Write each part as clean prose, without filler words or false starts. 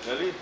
Girly?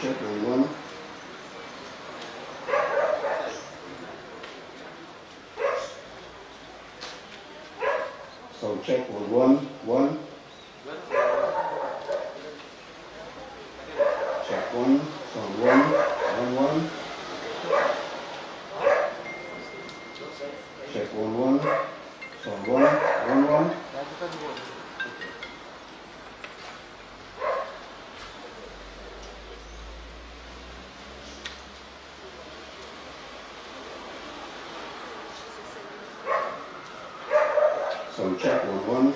check on 1. Sound check on 1. Check 1. Sound 1. Check 1. Sound 1. Sound check 1.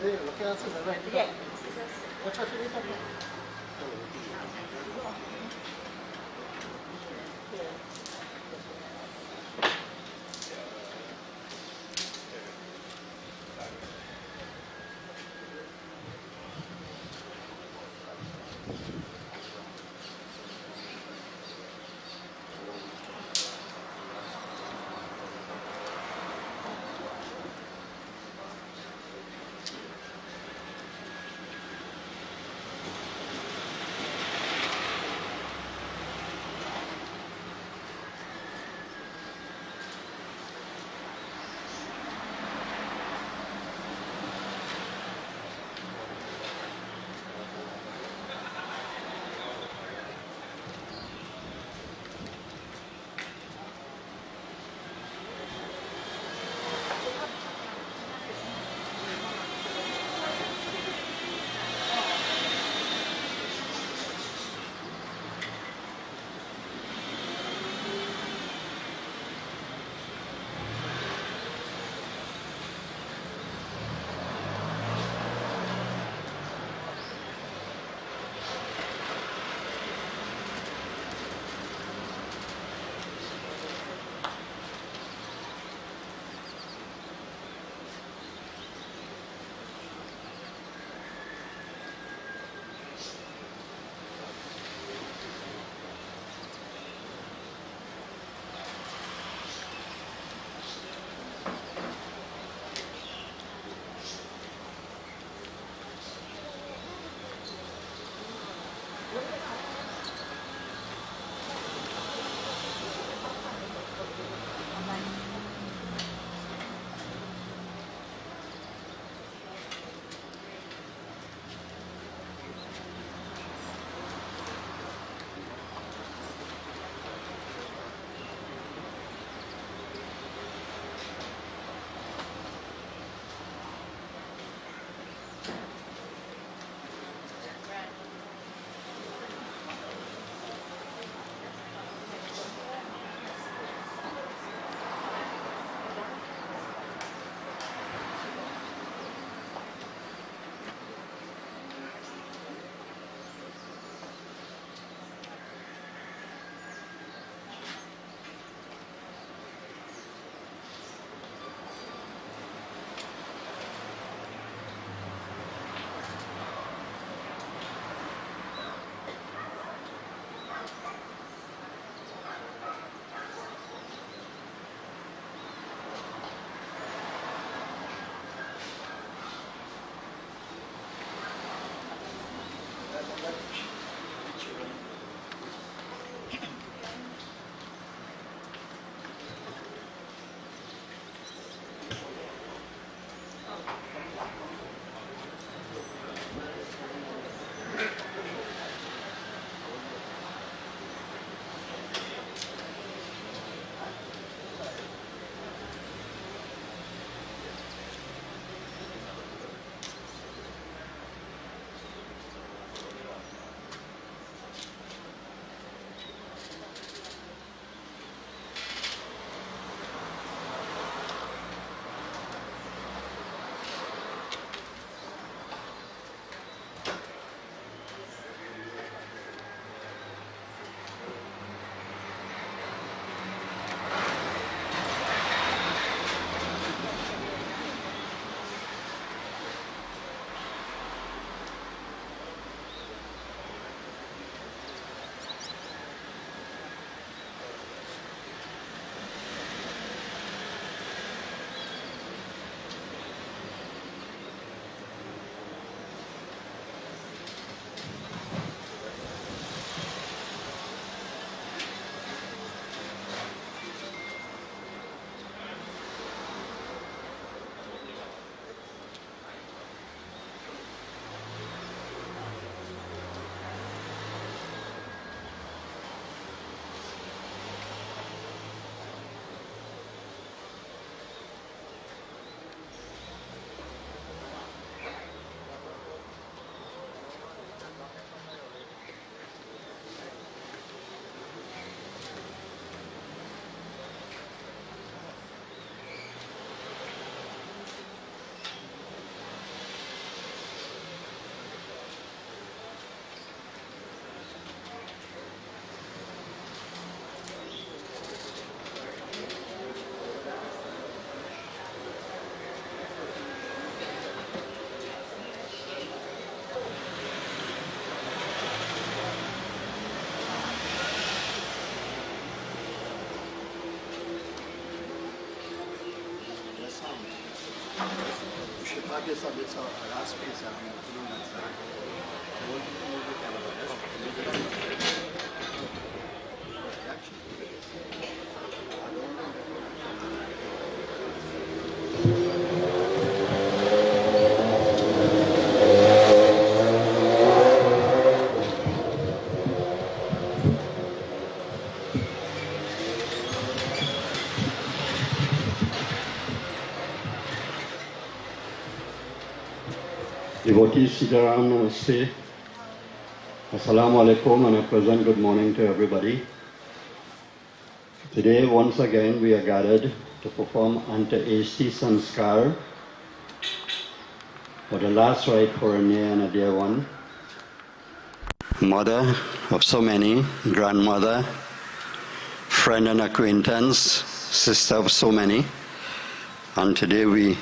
Lo que hace la gente. Muchas felicidades. Devotees, Sitaram, Namaste. Assalamu alaikum and a pleasant good morning to everybody. Today, once again, we are gathered to perform Anta-Esti Sanskar for the last rite for a near and a dear one. Mother of so many, grandmother, friend and acquaintance, sister of so many. And today we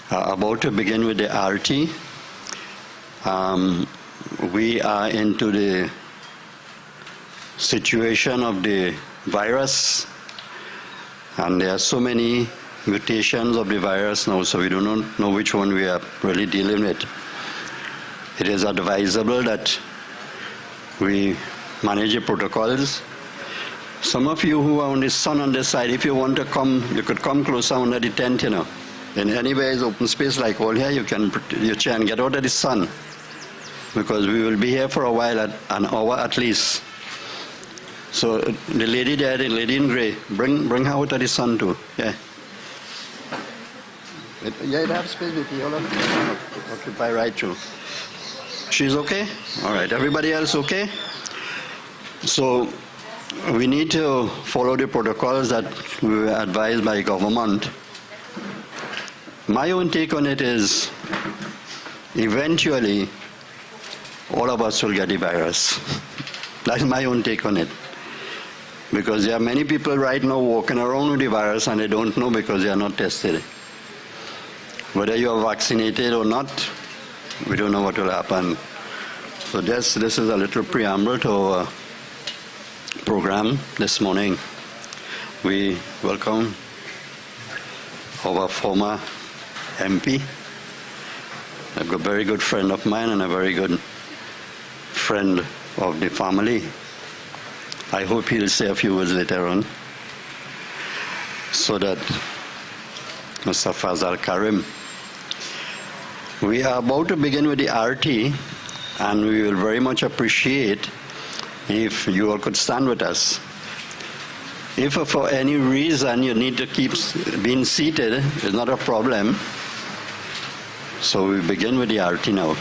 are about to begin with the Arti. We are into the situation of the virus, and there are so many mutations of the virus now, so we do not know which one we are really dealing with. It is advisable that we manage the protocols. Some of you who are on the sun on this side, if you want to come, you could come closer under the tent, In anywhere is open space like all here, you can put your chair and get out of the sun, because we will be here for a while, an hour at least. So the lady there, the lady in grey, bring her out of the sun too. Yeah. You have space with you. Occupy right through. She's okay? All right. Everybody else okay? So we need to follow the protocols that we were advised by government. My own take on it is, eventually, all of us will get the virus. That's my own take on it. Because there are many people right now walking around with the virus and they don't know because they are not tested. Whether you are vaccinated or not, we don't know what will happen. So this is a little preamble to our program this morning. We welcome our former MP, a very good friend of mine and a very good friend of the family. I hope he'll say a few words later on. So that Mr. Fazal Karim. We are about to begin with the RT, and we will very much appreciate if you all could stand with us. If for any reason you need to keep being seated, it's not a problem. So we begin with the Arti now.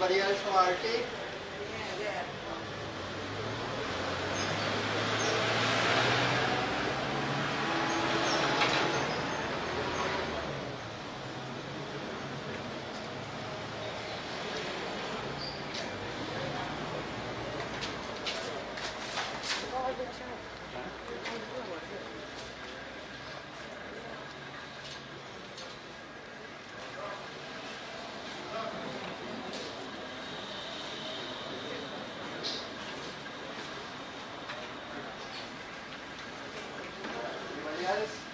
Anybody else for RT? Anybody else?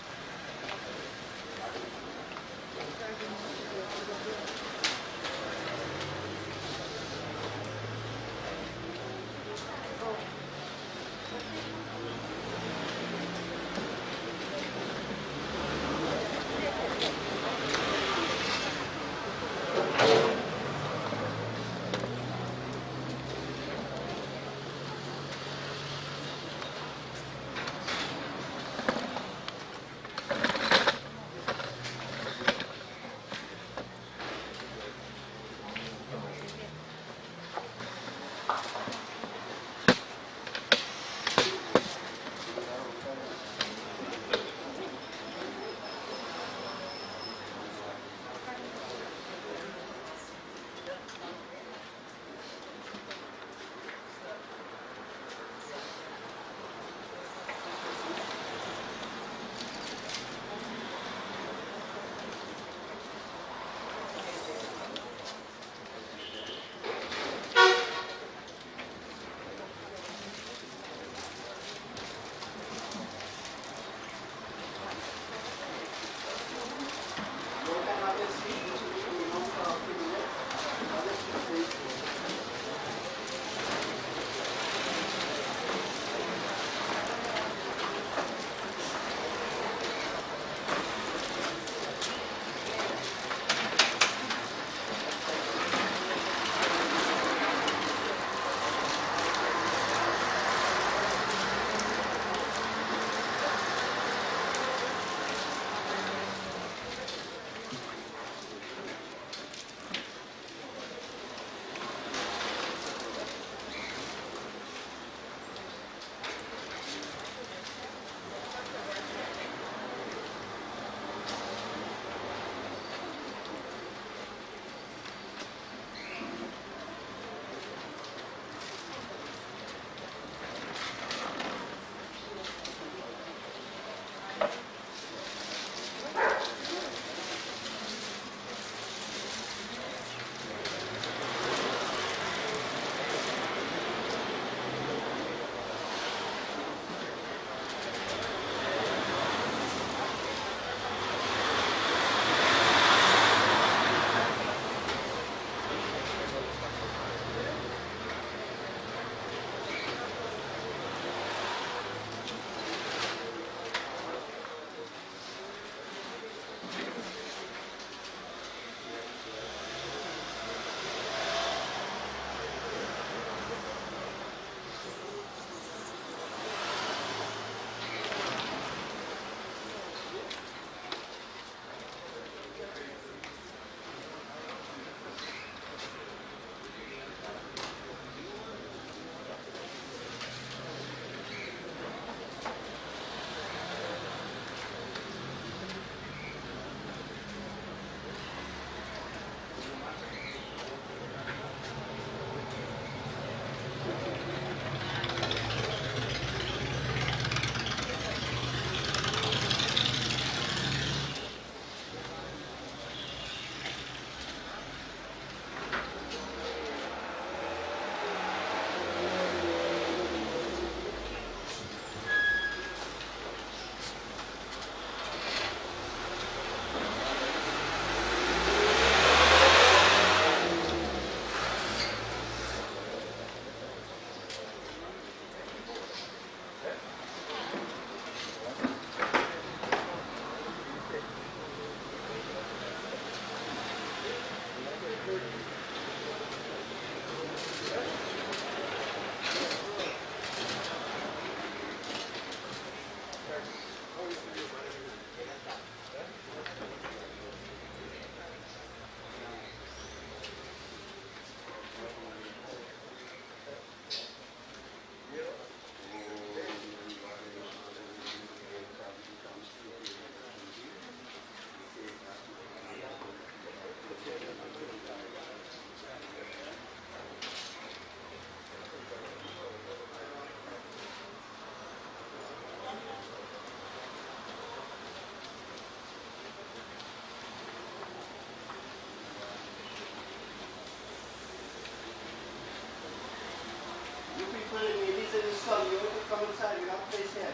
come inside. We got place here.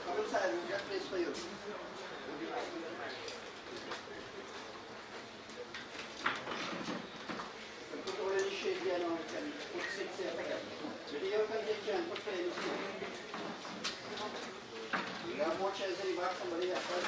Come inside. We got place for you. Put all the shade here now. You can put 6 here. Video can take you and put frames here. We have more chairs in the back. Somebody has one.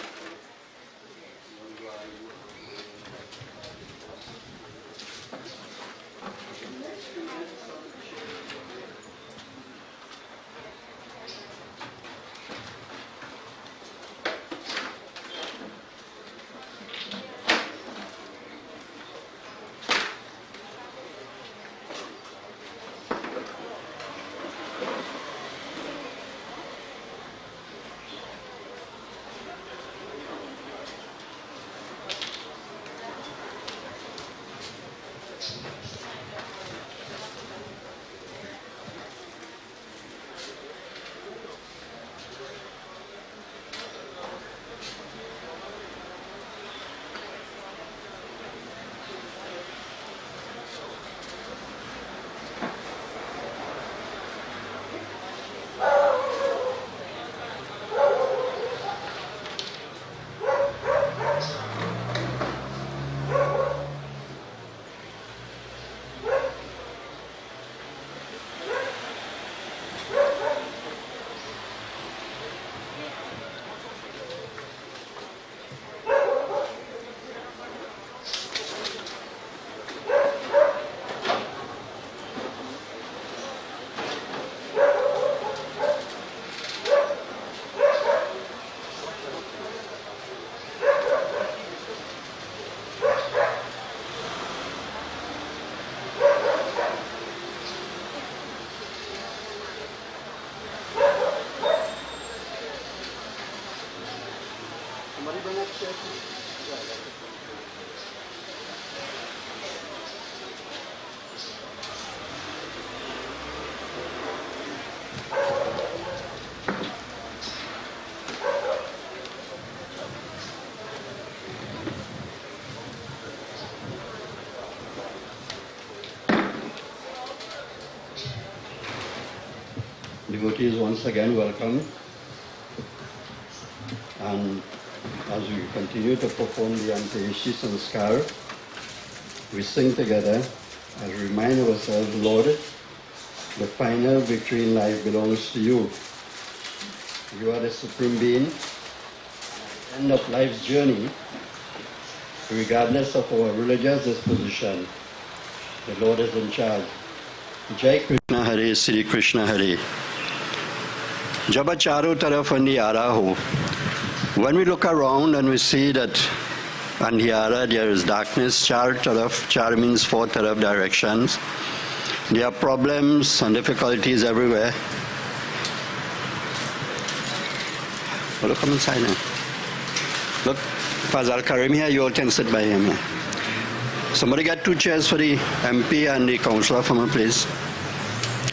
Devotees, once again, welcome. And as we continue to perform the Antayeshi Sanskar, we sing together and remind ourselves, Lord, the final victory in life belongs to you. You are the Supreme Being. At the end of life's journey, regardless of our religious disposition, the Lord is in charge. Jai Krishna Hare, Sri Krishna Hare. Jab charo taraf andhiyara ho. When we look around and we see that andhiyara, there is darkness, char taraf, char means 4 taraf directions. There are problems and difficulties everywhere. Oh, look, come inside now. Look, Fazal Karim here, you all can sit by him here. Somebody get 2 chairs for the MP and the councillor for me, please.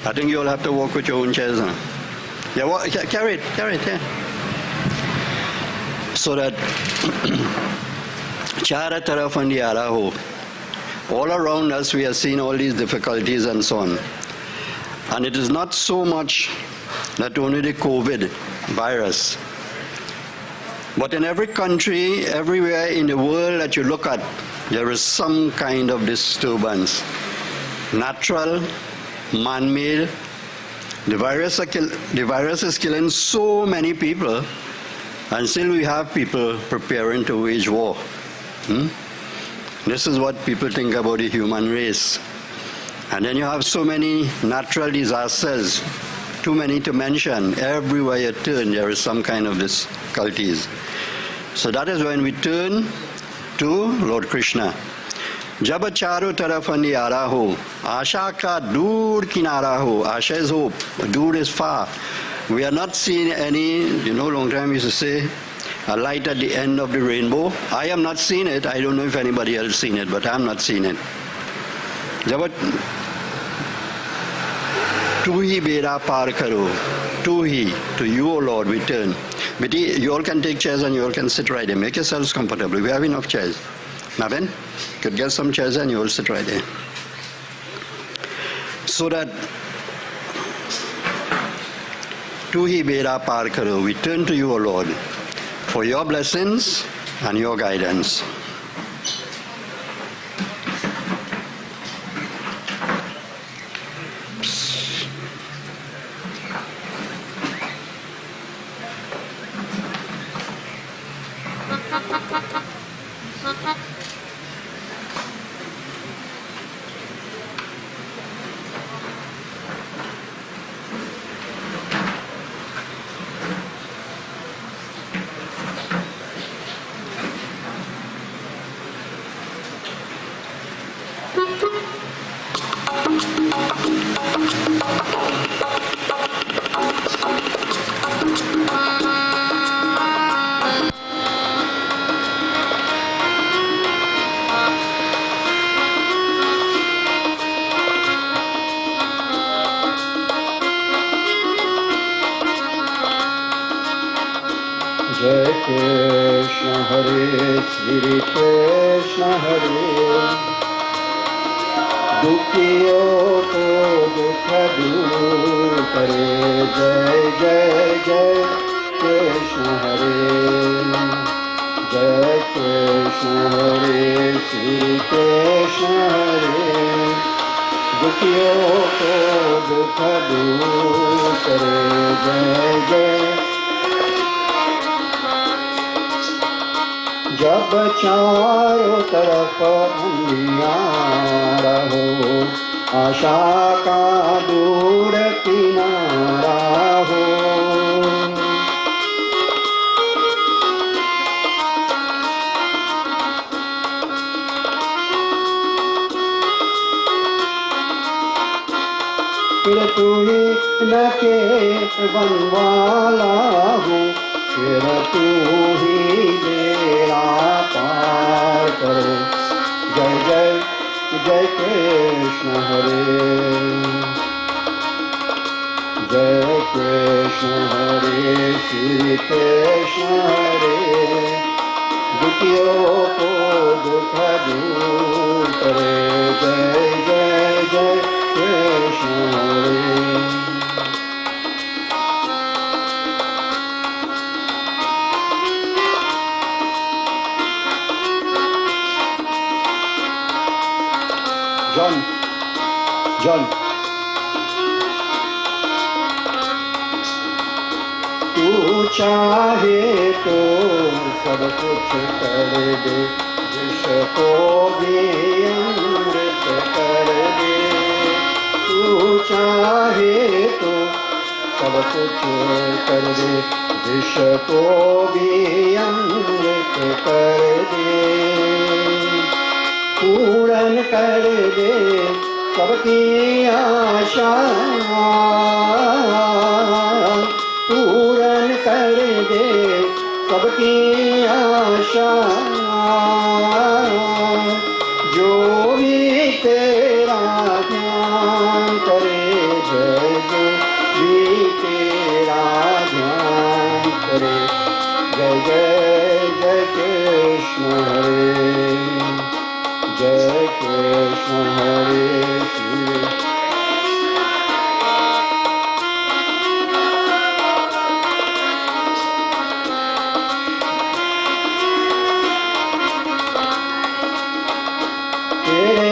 I think you all have to walk with your own chairs now. Yeah, carry it, yeah. So that chara taraf andhiyara ho. All around us we are seeing all these difficulties and so on. And it is not so much that only the COVID virus, but in every country, everywhere in the world that you look at, there is some kind of disturbance. Natural, man-made. The virus is killing so many people, and still we have people preparing to wage war. This is what people think about the human race. And then you have so many natural disasters, too many to mention. Everywhere you turn, there is some kind of difficulties. So that is when we turn to Lord Krishna. Jab charo taraf andhiyara ho, asha ka dur kinara ho. Asha is hope, dur is far. We are not seeing any, long time we used to say, a light at the end of the rainbow. I am not seeing it. I don't know if anybody else seen it, but I am not seeing it. Jab tu hi beda par karo, tu hi, to you, O Lord, we turn. But you all can take chairs and you all can sit right there. Make yourselves comfortable. We have enough chairs. Navin, could get some chairs and you all sit right there. So that Tu hi bera par karo. We turn to you, O Lord, for your blessings and your guidance. Jai Krishna Hare Shri Krishna Hare Dukhiyo ko dukha dur kare Jai Jai Jai Krishna Hare Jai Krishna Hare Shri Krishna Hare Dukhiyo ko dukha dur kare Jai Jai जब चारों तरफ अंधियारा हो आशा का दूर किनारा हो फिर तू ही न के बनवाला हो फिर तू ही बेड़ा पार करो जय जय जय कृष्ण हरे जय कृष्ण हरे श्री कृष्ण हरे दुखियों को दुख दूर करे जय जय जय कृष्ण हरे John तू चाहे तो सब कुछ कर दे विष को भी अमृत कर दे तू चाहे तो सब कुछ कर दे विष को भी अमृत कर दे पूर्ण कर दे सबकी आशा पूर्ण कर दे सबकी आशा जो भी तेरा ध्यान करे जय जो भी तेरा ध्यान करे जय जय जय कृष्ण हरे जय कृष्ण हरे श्री तेरे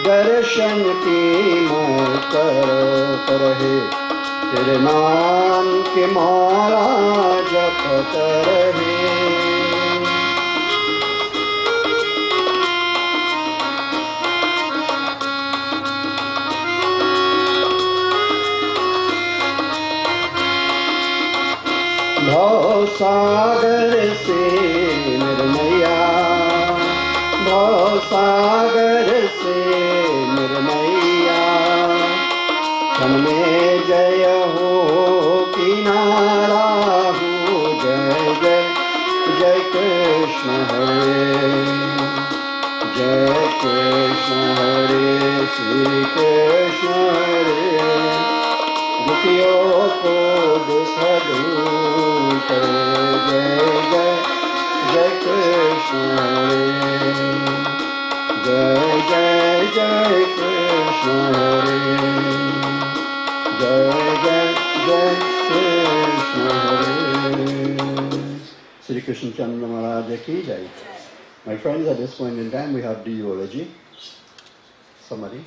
दर्शन की मोह कर रहे तेरे नाम के माला जपत रहे भव सागर से निर्मया भव सागर से निर्मया क्षण में जय हो किनारा हो जय जय जय कृष्ण हरे जय कृष्ण हरे श्री कृष्ण हरे दुखियों को दुख दूर करे जय जय जय कृष्ण हरे जय जय जय कृष्ण हरे जय जय जय Krishna cage. My friends, at this point in time, we have the Eulogy. Somebody.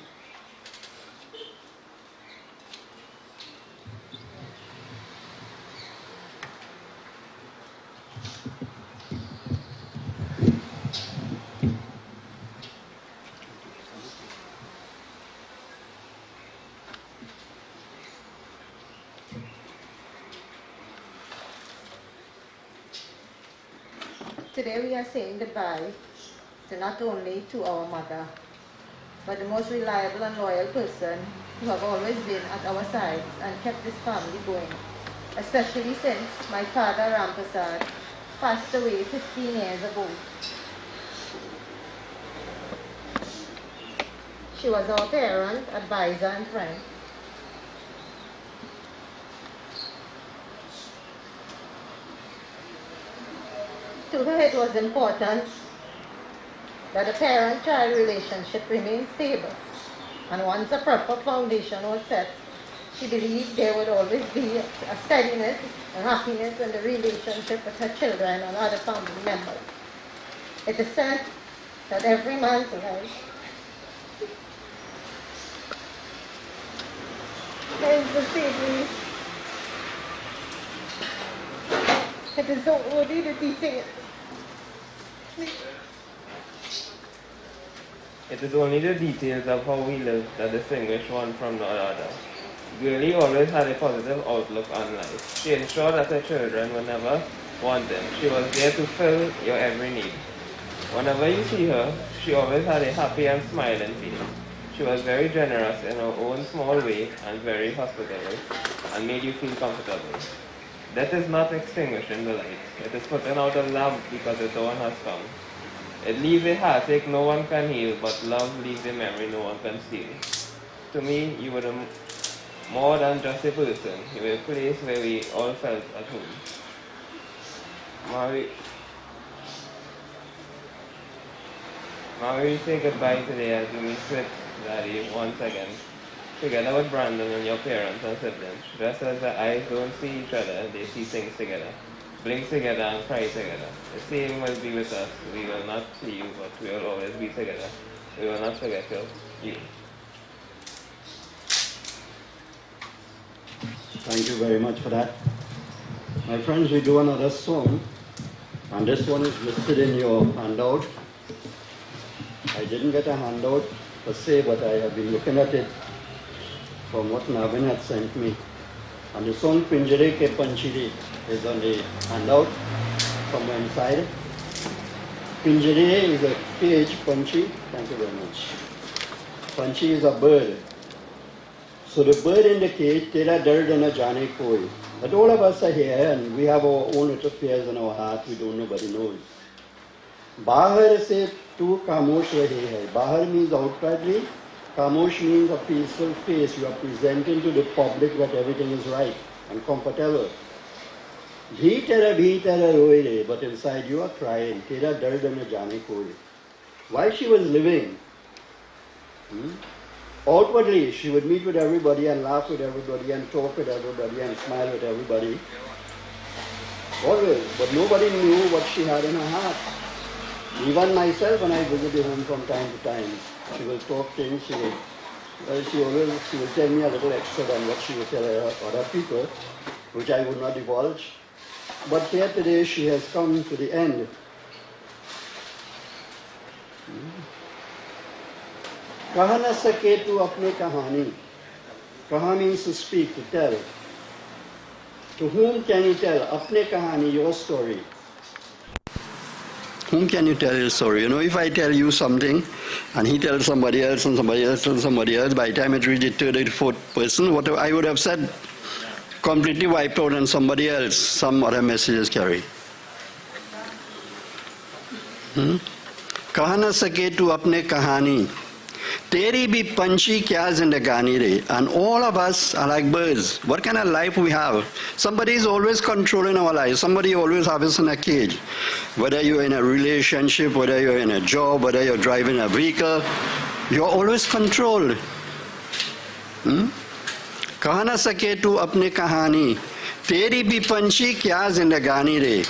Today we are saying goodbye to not only to our mother, but the most reliable and loyal person who have always been at our sides and kept this family going, especially since my father Rampasad passed away 15 years ago. She was our parent, advisor, and friend. To her, it was important that the parent-child relationship remained stable, and once a proper foundation was set, she believed there would always be a steadiness and happiness in the relationship with her children and other family members. It is said that every man's life is the same. It is so worthy to be seen. It is only the details of how we live that distinguish one from the other. Girly always had a positive outlook on life. She ensured that her children would never want them. She was there to fill your every need. Whenever you see her, she always had a happy and smiling face. She was very generous in her own small way and very hospitable and made you feel comfortable. Death is not extinguishing the light. It is putting out a lamp because the dawn has come. It leaves a heartache no one can heal, but love leaves a memory no one can steal. To me, you were more than just a person. You were a place where we all felt at home. Marie, we say goodbye today as we meet with Daddy once again, together with Brandon and your parents and siblings. Just as the eyes don't see each other, they see things together, blink together and cry together. The same will be with us. We will not see you, but we will always be together. We will not forget you. Thank you very much for that. My friends, we do another song, and this one is listed in your handout. I didn't get a handout per se, but I have been looking at it from what Navin had sent me. And the song Pinjare Ke Panchiri is on the handout somewhere inside. Pinjare is a cage, Panchi. Thank you very much. Panchi is a bird. So the bird in the cage, Tera Dard na Jane Koi. But all of us are here and we have our own little fears in our heart. We don't, nobody knows. Bahar se tu kamosh rahe hai. Bahar means outwardly. Kamosh means a peaceful face. You are presenting to the public that everything is right and comfortable. Bhitara roye re, but inside you are crying. Tera dard na jane koi. While she was living, outwardly she would meet with everybody and laugh with everybody and talk with everybody and smile with everybody. Always, but nobody knew what she had in her heart. Even myself, when I visit her home from time to time, she will talk things, she will tell me a little extra than what she will tell other people, which I would not divulge. But here today she has come to the end. Kaha na sake tu apne kahani. Kaha means to speak, to tell. To whom can you tell? Apne kahani, your story. Whom can you tell your story? You know, if I tell you something and he tells somebody else and somebody else tells somebody else, by the time it reaches the third or fourth person, what I would have said completely wiped out and somebody else, some other messages carry. Kaha na sake tu apne kahani. Teri bhi panchi kya zindagani re. And all of us are like birds. What kind of life we have? Somebody is always controlling our lives. Somebody always has us in a cage. Whether you're in a relationship, whether you're in a job, whether you're driving a vehicle, you're always controlled. Kaha na sake tu apne kahani. Teri bhi panchi kya zindagani re.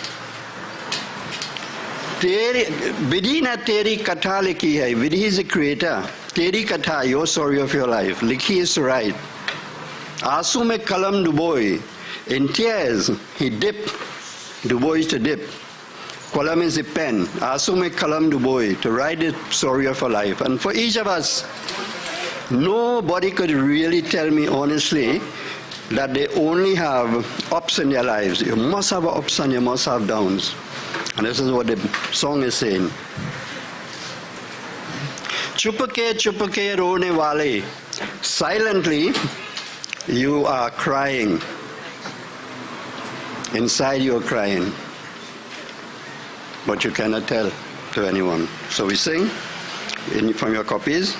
विधि ने तेरी कथा लिखी है. Vidhi is the creator. तेरी कथा, your story of your life. Likhi is to write. आंसू में कलम डुबोए. In tears, he dipped. Dubois to dip. Kalam is a pen. Asu mein kalam duboy, to write the story of a life. And for each of us, nobody could really tell me honestly that they only have ups in their lives. You must have ups and you must have downs. And this is what the song is saying. Chupake rone wale. Silently, you are crying. Inside you are crying. But you cannot tell to anyone. So we sing from your copies.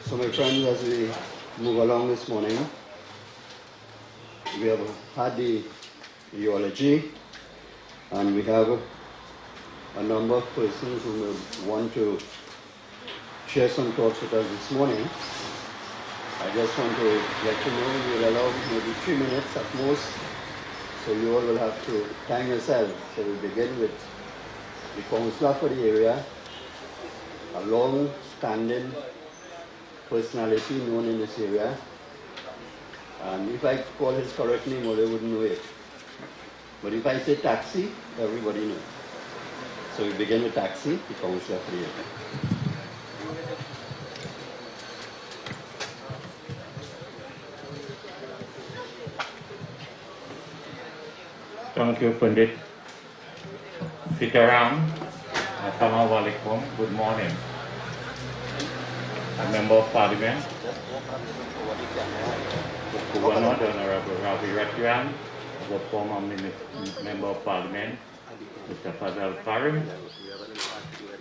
So my friends, as we move along this morning, we have had the Eulogy, and we have a number of persons who want to share some thoughts with us this morning. I just want to let you know we'll allow maybe 3 minutes at most, so you all will have to time yourself. So we begin with the councillor for the area, a long-standing personality known in this area. And if I call his correct name, well, they wouldn't know it. But if I say taxi, everybody knows. So we begin with taxi, the councillor for the area. Thank you, Pandit. Sitaram, Assalamu alaikum, good morning. A Member of Parliament, the Governor, the Honorable Ravi Rathian, the former Member of Parliament, Mr. Fazal Karim,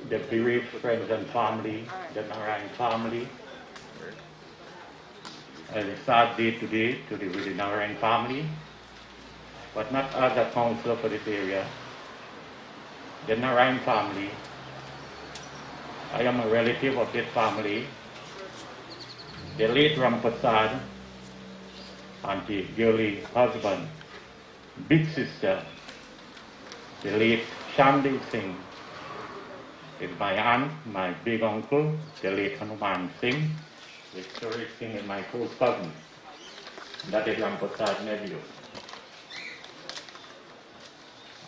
the bereaved friends and family, the Narine family. It's a sad day today with the Narine family, but not as a councillor for this area. The Narine family, I am a relative of this family. The late Rampasad, Auntie Girly husband, big sister, the late Shandy Singh, is my aunt, my big uncle, the late Hanuman Singh, the Suri Singh is my full cousin. That is Rampasad's nephew.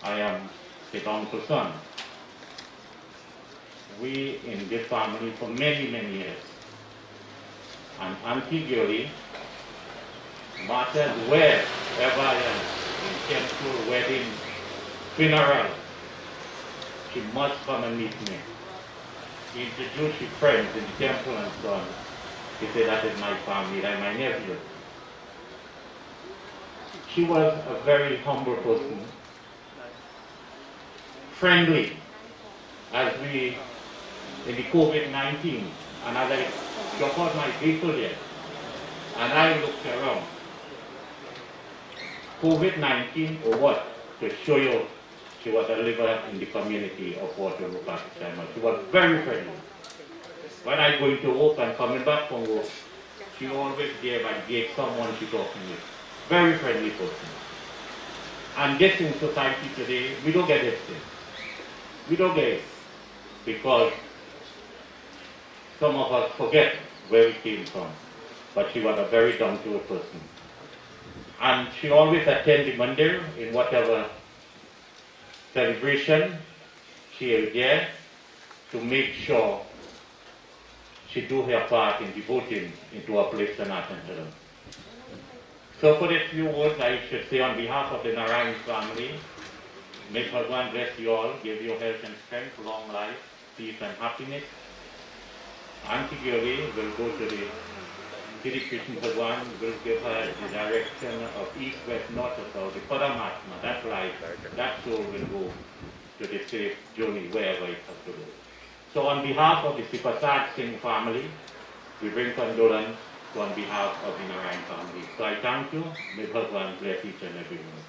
I am his uncle's son. We in this family for many, many years. And Auntie Girly, matters wherever I am, in temple, wedding, funeral, she must come and meet me. She introduced her friends in the temple and so on. She said, that is my family, that is my nephew. She was a very humble person, friendly, as we, in the COVID-19, and as I got out my vehicle there, and I looked around, COVID-19 or what, to show you she was a leader in the community of Waterloo, Pakistan. She was very friendly. When I go into work and coming back from work, she always gave and gave someone she talking with. Very friendly person. And this in society today, we don't get it. We don't get it because some of us forget where we came from. But she was a very down-to-earth person. And she always attended the mandir in whatever celebration she is there to make sure she do her part in devoting into a place and attention. So for the few words I should say on behalf of the Narine family, may Bhagwan bless you all, give you health and strength, long life, peace and happiness. Auntie Girly will go to the Sri Krishna Bhagwan, will give her the direction of east, west, north, or south, the Paramatma, that life, that soul will go to the safe journey wherever it has to go. So on behalf of the Sipasad Singh family, we bring condolence on behalf of the Narine family. So I thank you. May Bhagwan bless each and every one of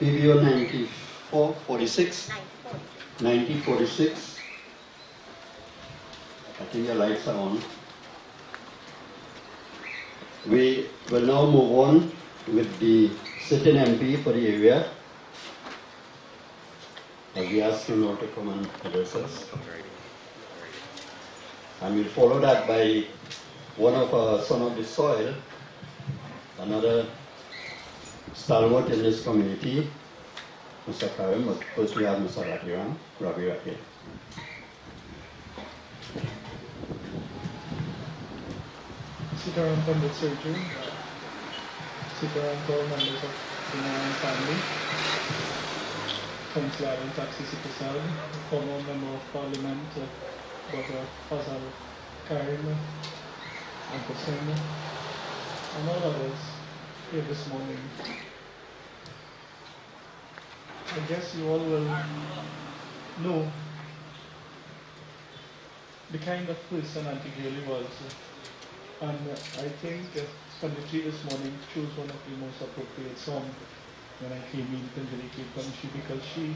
you. PBO 9446, 9046. I think your lights are on. We will now move on with the sitting MP for the area. As we ask him now to come and address us. And we'll follow that by one of our son of the soil, another stalwart in this community, Mr. Karim, but first we have Mr. Ravi Rathian. Sitaram Pandit Surgery, Sitaram to all members of the Narine family, Councillor and Taxi Sipasad, former Member of Parliament, Dr. Fazal Karim, Uncle Sen, and all others here this morning. I guess you all will know the kind of person Auntie Girly was. And I think Panditji this morning chose one of the most appropriate songs when I came in Panditji Panchi, because she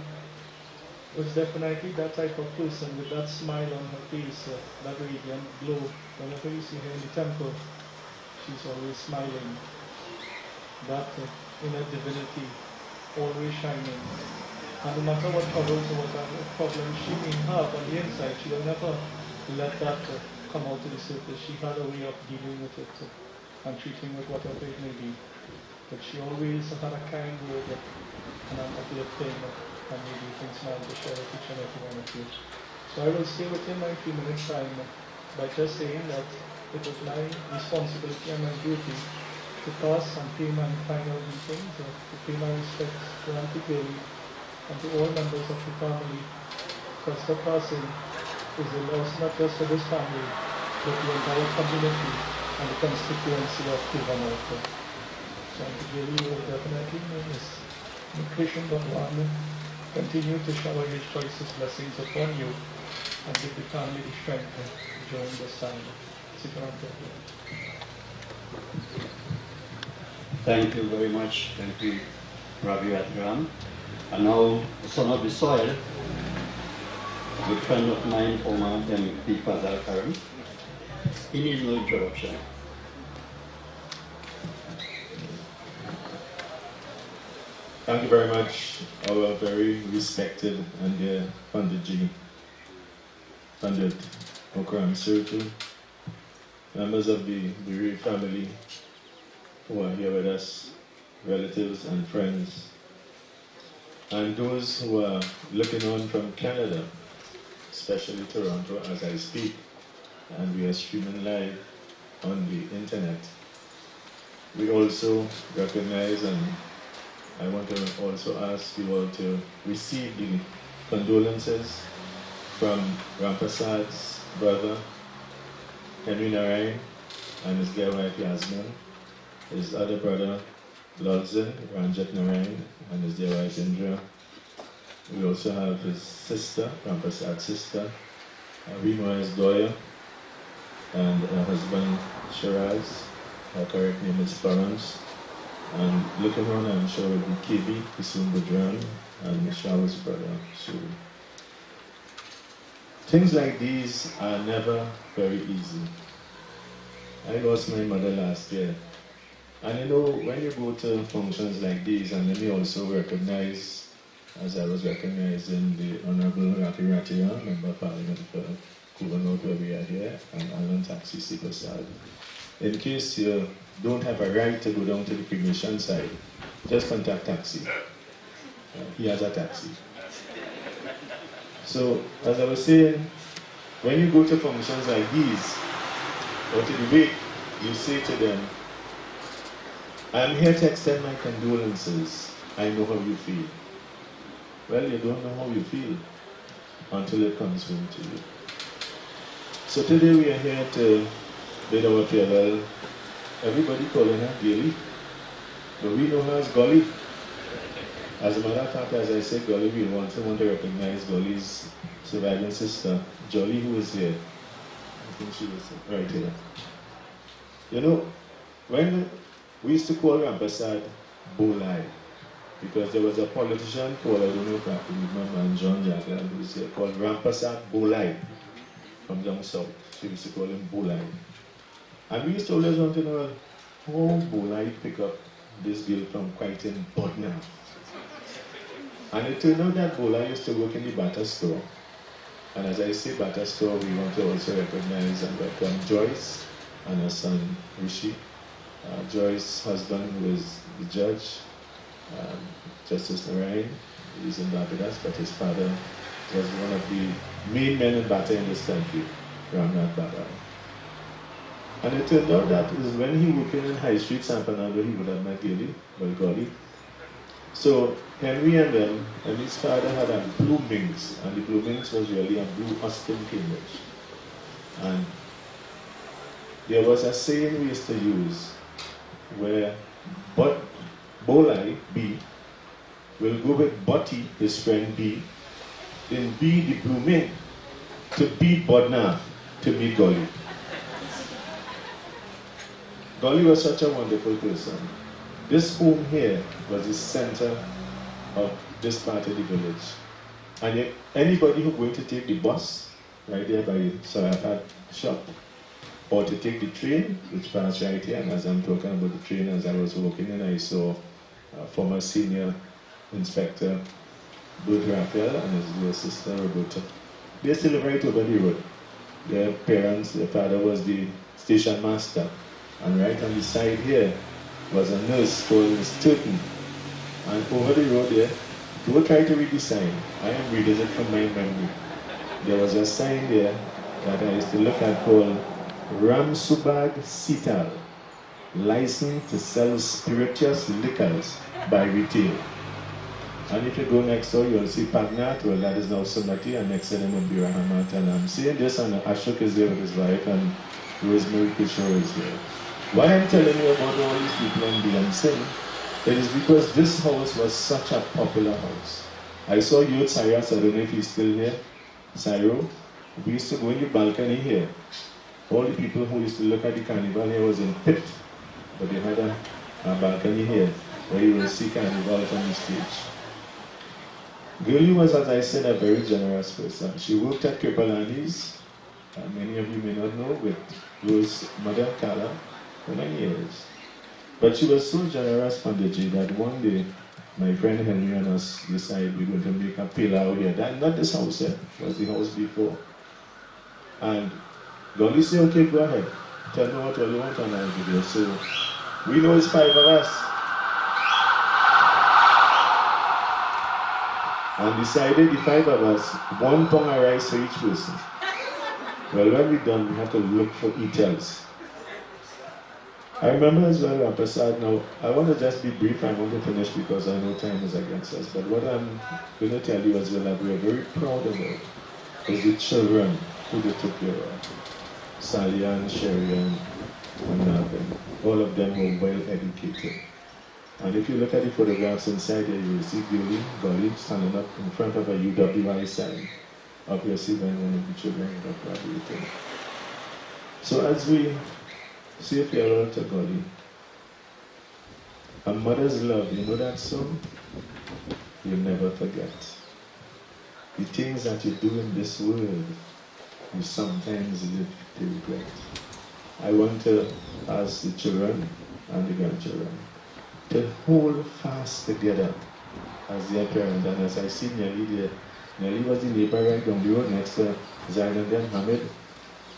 was definitely that type of person with that smile on her face, that radiant glow. Whenever you see her in the temple, she's always smiling. That inner divinity, always shining. And no matter what troubles or whatever problems she may have on the inside, she will never let that come out to the surface. She had a way of dealing with it and treating with whatever it may be. But she always had a kind word and an uplifting and maybe you can smile to share with each and every one of you. So I will stay within my few minutes time by just saying that it was my responsibility and my duty to pass and pay my final greetings, to pay my respects to Auntie Girly and to all members of the family, because her passing is a loss not just for this family, but the entire community and the constituency of Dhanwa. So Auntie Girly will definitely miss. Christian Dhanwa continue to shower his choicest blessings upon you and give the family the strength during this time. Sit around there. Thank you very much. Thank you, Ravi Adram. And now, the son of the soil, a good friend of mine, former MP Fazal Karim. He needs no introduction. Thank you very much, our very respected and dear Pandit Pandit Okram Sirtu, members of the bereaved family who are here with us, relatives and friends, and those who are looking on from Canada, especially Toronto as I speak, and we are streaming live on the internet. We also recognize, and I want to also ask you all to receive the condolences from Rampasad's brother, Henry Narine, and his dear wife Yasmin, his other brother, Lodzen, Ranjit Narine, and his dear wife Indra. We also have his sister, Rampasad's sister, we know as Doya, and her husband, Shiraz. Her correct name is Farans. And looking on, I'm sure it will be KB, Kisum Budran, and Shaw's brother, Suri. Things like these are never very easy. I lost my mother last year. And you know, when you go to functions like these, and let me also recognize, as I was recognizing the Honorable Rafi Ratira, Member of Parliament for Kuvanot, where we are here, and Alan Taxi Sipasad. In case you don't have a right to go down to the cremation side, just contact taxi. He has a taxi. So, as I was saying, when you go to functions like these, or to the wake, you say to them, I'm here to extend my condolences. I know how you feel. Well, you don't know how you feel until it comes home to you. So today we are here to bid our farewell. Everybody calling her Girly, but we know her as Girly. As a matter of fact, as I said, Girly, we also want to recognize Girly's surviving sister, Jolly, who is here. I think she was right here. You know, when we used to call Rampasad Bolai, because there was a politician called, I don't know if I can remember, and John Jagland, who was here, called Rampasad Bolai from down south. So we used to call him Bolai. And we used to always want to know how Bolai pick up this girl from quite in Bodna. And it turned out that Bolai used to work in the batter store. And as I say batter store, we want to also recognize and welcome Joyce and her son Rishi. Joyce's husband, who is the judge, Justice Narine. He's in Barbados, but his father was one of the main men in Bata in this country, Ramnath Baba. And it turned out that it was when he worked in High Street, San Fernando, he would have met Girly. So Henry and them, and his father had a blue minx, and the blue minx was really a blue Austin Cambridge. And there was a saying we used to use where Bolai, B, will go with Butty, his friend B, then B, the blue minx, to beat Bodna to meet Girly. Girly was such a wonderful person. This home here was the center of this part of the village. And if anybody who going to take the bus, right there by Sarafat shop, or to take the train, which passed right here, and as I'm talking about the train, as I was walking in, I saw former senior inspector Bud Raphael and his dear sister Roberta. They're still right over the road. Their parents, their father was the station master, and right on the side here was a nurse called Miss Turton. And over the road there, don't try to read the sign. I am reading it from my memory. There was a sign there that I used to look at called Ramsubag Sital, licensed to sell spirituous liquors by retail. And if you go next door, you'll see Pagnat, well, that is now Sumati, and next to them will be Rahamat. And I'm saying this, and Ashok is there with his wife, and Rosemary Kishore is here. Why I'm telling you about all these people and dancing, it is because this house was such a popular house. I saw you at Cyrus, I don't know if he's still here. Cyro, we used to go in the balcony here. All the people who used to look at the carnival here was in pit, but they had a balcony here where you will see carnival from the stage. Girly was, as I said, a very generous person. She worked at Kripalani's, many of you may not know, with Rose's mother, Kala, for many years. But she was so generous, Pandiji, that one day, my friend Henry and us decided we were going to make a pillar out here. That, not this house here, it was the house before. And Girly said, okay, go ahead. Tell me what all you want and I'll give you. So, we know it's 5 of us. And decided the 5 of us, 1 pound of rice for each person. Well, when we're done, we have to look for eaters. I remember as well, Prasad, now, I want to just be brief, I want to finish because I know time is against us. But what I'm going to tell you as well that we're very proud about is the children who they took care of. Sally and Sherry and Marvin. All of them were well educated. And if you look at the photographs inside here, you will see Girly standing up in front of a UWI sign, obviously when one of the children got graduated. So as we say farewell to Girly, a mother's love, you know that song? You'll never forget. The things that you do in this world, you sometimes live to regret. I want to ask the children and the grandchildren to hold fast together as their parent. And as I see Nelly there, Nelly was the neighbor right down the road next to Zainab and Hamid.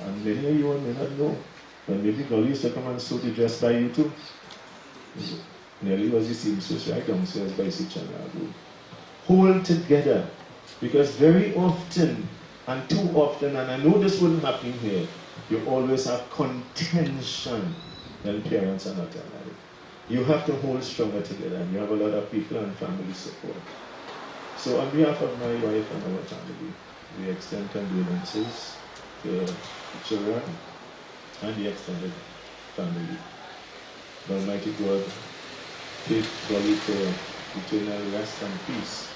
And many of you may not know, but maybe Girly used to come and sew the dress by you too. Nelly was the seamstress right downstairs by Sichanago. Hold together, because very often, and too often, and I know this wouldn't happen here, you always have contention when parents are not alive. You have to hold stronger together, and you have a lot of people and family support. So on behalf of my wife and our family, we extend condolences to the children and the extended family. The Almighty God take Girly to eternal rest and peace.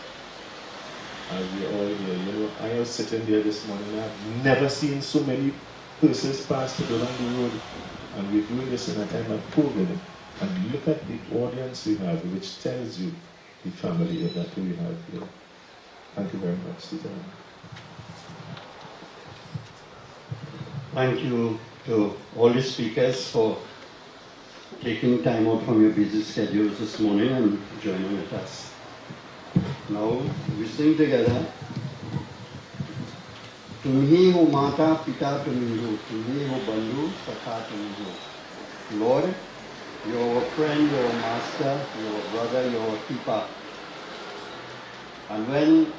As we all here, you know, I was sitting there this morning, I've never seen so many persons pass to go down the road, and we're doing this in a time of COVID. And look at the audience we have, which tells you the family that we have here. Thank you very much, Stephen. Thank you to all the speakers for taking time out from your busy schedules this morning and joining with us. Now we sing together. Tumhi ho mata pita tumhi ho bandhu sakha tumhi. Lord, your friend, your master, your brother, your keeper. And when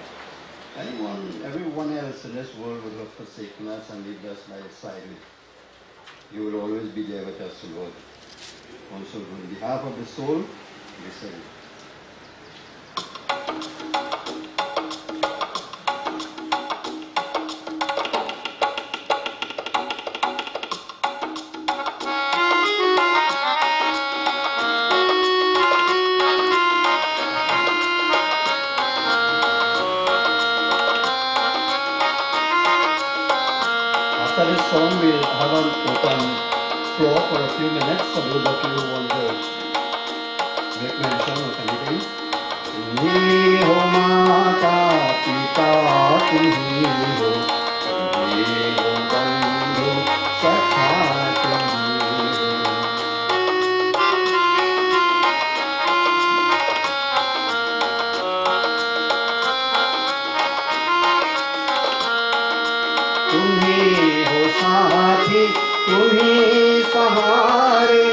everyone else in this world would have forsaken us and leave us by his side, you will always be there with us, Lord. Also, on behalf of the soul, we sing. After this song, we'll have an open floor for a few minutes for those of you who want to make mention of anything. तुम्ही हो माता पिता तुम्ही हो, तुम्ही हो बंधु सखा तुम्ही हो. तुम्ही हो साथी तुम्ही सहारे,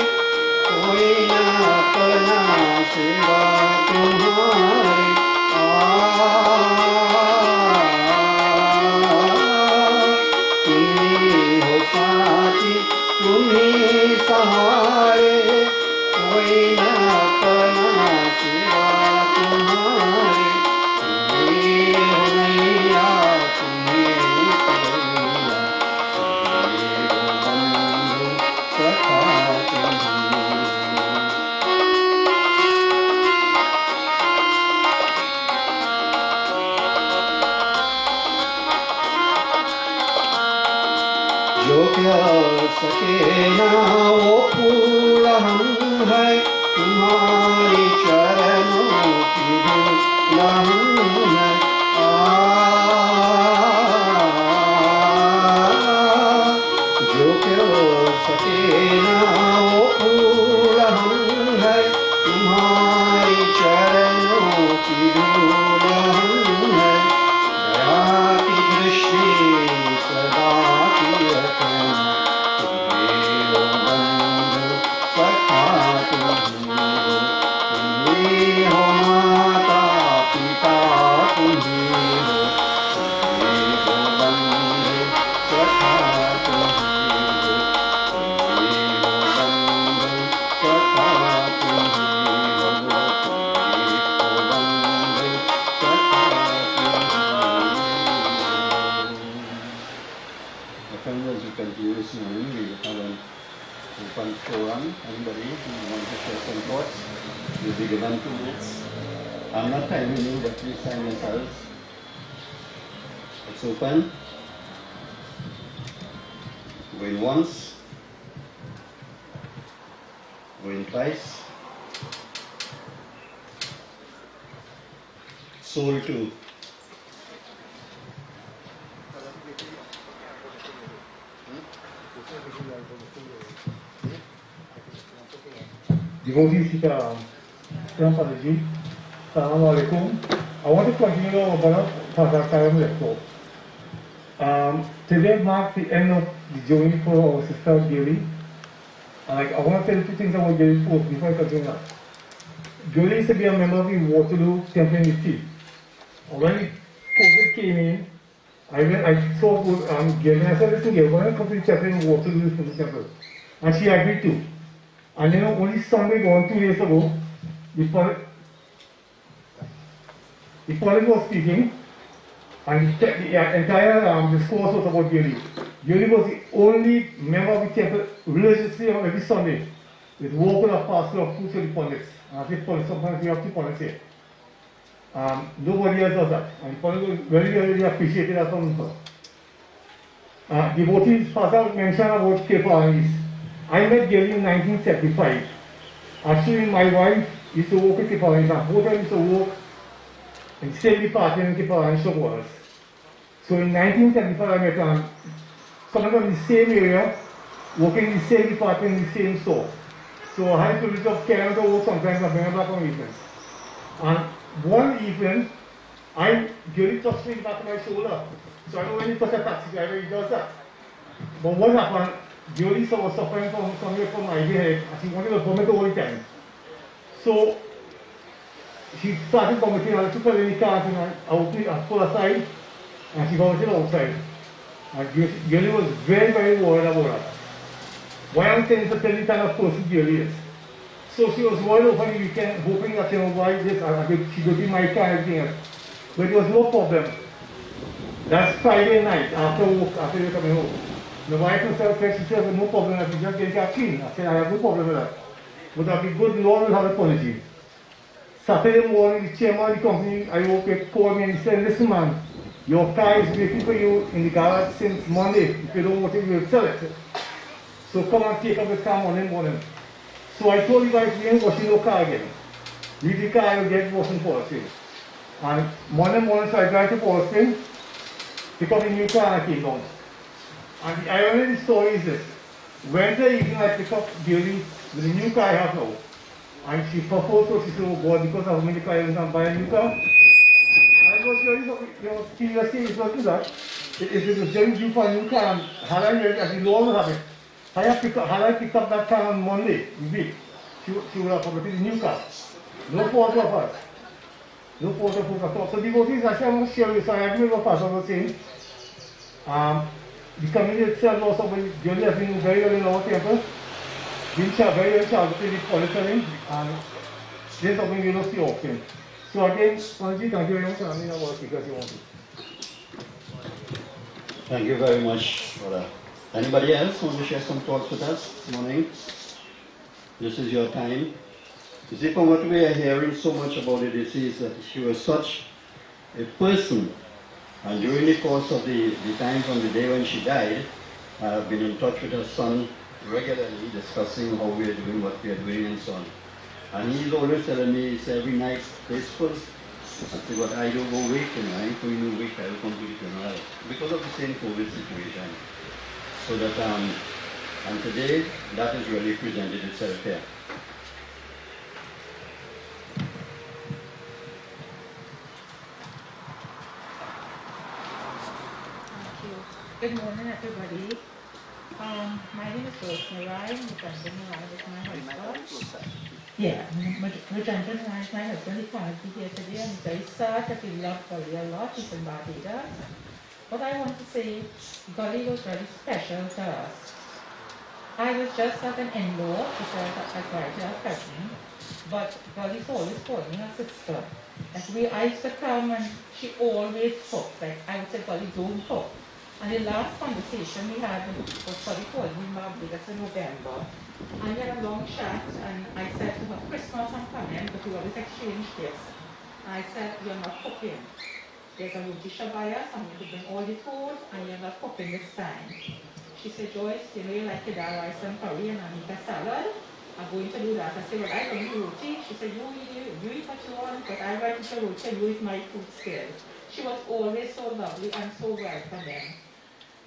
कोई न अपना सिवा तुम्हारे. तुम्ही हो साथी तुम्ही सहारे, कोई न अपना सिवा तुम्हारे. तुम्ही हो नैया तुम्ही तरैया, तुम्ही हो बंधु सखा तुम्ही हो. जो प्यार सके ना वो फूल हम है, तुम्हारे चरणों की धूल हम है. जो प्यार सके ना वो फूल हम है, तुम्हारे चरणों की धूल हम है. दया की दृष्टि सदा की रखना, तुम्ही हो बंधु सखा तुम्ही हो. तुम्ही हो माता पिता तुम्ही हो, तुम्ही हो बंधु सखा तुम्ही हो. तुम्ही हो बंधु सखा तुम्ही हो, तुम्ही हो बंधु सखा तुम्ही हो. Offenders who continue this morning, we will have an open forum. Anybody who wants to share some thoughts, you'll be given 2 minutes. I'm not timing you, but please time yourselves. It's open. Going once. Going twice. Soul 2. Devotee Sita Prabhuji, Assalamu alaikum. I want to continue about Pasakayam Lecture. Today marks the end of the journey for our sister Girly. I want to tell 2 things about Girly first before I continue that. Girly used to be a member of the Waterloo Temple in the Field. When COVID came in, I saw Girly and I said, listen, you're going to come to the temple in Waterloo from the temple. And she agreed to. And then only Sunday, 2 days ago, the Pauline was speaking, and the entire discourse was about Girly. Girly was the only member of the temple religiously on every Sunday, with walk with a parcel of food to the pundits. And I think sometimes we have 2 pundits here. Nobody else does that. And the pundits was very appreciated that from her. Devotees, Pastor mentioned about Kepanis. I met Girly in 1975. Actually, my wife used to work with Kepanis. Both of them used to work in the same department in Kepanis shop was. So in 1975, I met them. Some of them in the same area, working in the same department in the same store. So I had the privilege of carrying to work sometimes and bringing back on weekends. And one evening, Girly touched me back on my shoulder. So I know when you touch a taxi driver, he does that. But what happened? Girly was suffering from somewhere from my head, and she wanted to vomit all the time. So she started vomiting, and I took her in the car and I pulled aside, and she vomited outside. And Girly was very worried about that. Why I'm saying to tell you kind of person Girly is. So she was worried over the weekend, hoping that why this, she would be my car and everything else. But it was no problem. That's Friday night after work, after you're coming home. The wife herself said, she said, no problem, I can just get it clean. I said, I have no problem with that. But I'll be good, Lord will have a policy. Saturday morning, the chairman of the company I work with called me and he said, listen man, your car is waiting for you in the garage since Monday. If you don't want it, we'll sell it. So come and take up this car morning. So I told the wife, we ain't washing your car again. leave the car and get worse in Port Spring. And Monday morning, so I drive to Port Spring, pick up a new car and I came down. And the irony of the story is this. Wednesday evening I pick up Girly with the new car I have now. And she proposed to, she said, oh God, because of how many cars you can buy a new car. I was very, seriously, it wasn't that. If it was very due for a new car, had I law would have it. Had I picked up that car on Monday, week, she would have probably the new car. No fault of us. No fault of us at all. So devotees, actually I'm going to share with you, so I agree with what Pastor was saying. The community itself also, Girly has been very well in our temple. Been very well charged with the monitoring, and this is something we don't see often. So again, Sanji, thank you very much for having our speakers you want to. Thank you very much for that. Anybody else want to share some thoughts with us this morning? This is your time. You see, from what we are hearing so much about the disease, that she was such a person. And during the course of the time from the day when she died, I have been in touch with her son regularly, discussing how we are doing, what we are doing, and so on. And he's always telling me, he's every night faithful. I said, but I don't go wait, I ain't going to wait, I will come to the funeral. Because of the same COVID situation. So that, and today, that has really presented itself here. Good morning, everybody. My name is Dhanwa Narine is my husband. Yeah, Dhanwa Narine is my husband. He can't be here today. I'm very sad that we love Girly a lot. He's in Barbados. But I want to say, Girly was very special to us. I was just at an in-law because I married her cousin. But Girly's always calling me her sister. Like I used to come and she always cooked. Like I would say, Girly, don't cook. And the last conversation we had was for the calling in Barbados in November. And we had a long chat, and I said to her, Christmas I'm coming, but we always exchange gifts. And I said, you're not cooking. There's a roti shabaya, so I'm going to bring all the food, and you're not cooking this time. She said, Joyce, you know you like the dal rice and curry, and I make a salad. I'm going to do that. I said, well, I don't eat roti. She said, you eat what you want, but I like to eat roti, and you eat my food still. She was always so lovely and so welcoming.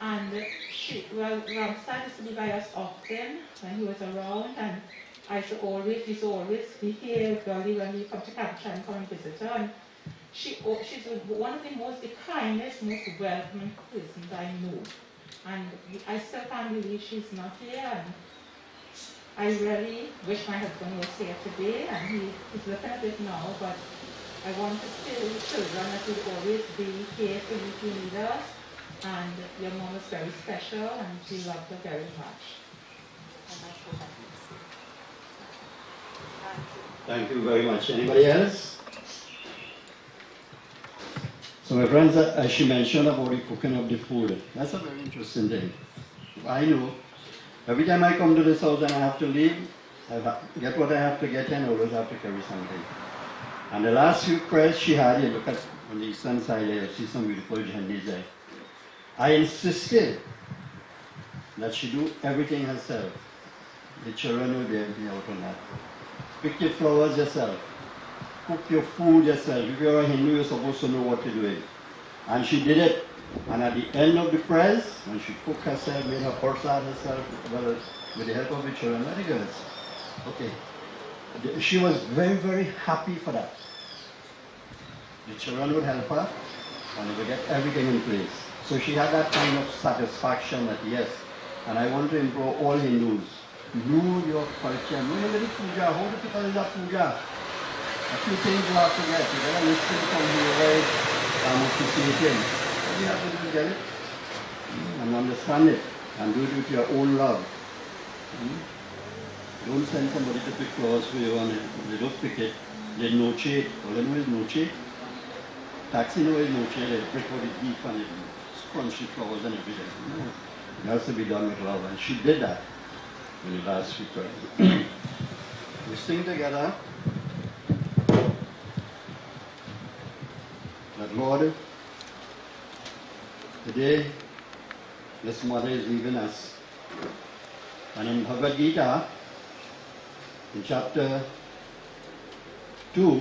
And Ramsad used to be by us often when he was around, and he used to always be here, Girly, when we come to Capture and come and visit her. And she's one of the kindest, most welcoming persons I know. And I still can't believe she's not here. And I really wish my husband was here today, and he's looking at it now, but I want to tell the children that we'll always be here for you if you need us. And your mom is very special, and she loved her very much. Thank you very much. Anybody else? So my friends, as she mentioned about the cooking of the food, that's a very interesting thing. I know, every time I come to this house and I have to leave, I get what I have to get and I always have to carry something. And the last few prayers she had, you look at on the eastern side there, you see some beautiful jendies there. I insisted that she do everything herself. The children will be helping out on that. Pick your flowers yourself. Cook your food yourself. If you're a Hindu, you're supposed to know what to do. And she did it. And at the end of the prayers, when she cooked herself, made her prasad herself, well, with the help of the children, very good. Okay. She was very, very happy for that. The children would help her, and they would get everything in place. So she had that kind of satisfaction that yes, and I want to implore all Hindus, know your culture, know your little puja, how do people do that puja? A few things you have to get. You gotta listen from the right appreciation. You have to get it and understand it and do it with your own love. Don't send somebody to pick flowers for you and they don't pick it. They noche it. All they know is noche. Taxi know is noche. They break for the beef and it. Crunchy flowers and everything. No. It has to be done with love, and she did that in the last few prayers. We sing together that Lord, today this mother is leaving us. And in Bhagavad Gita, in chapter 2,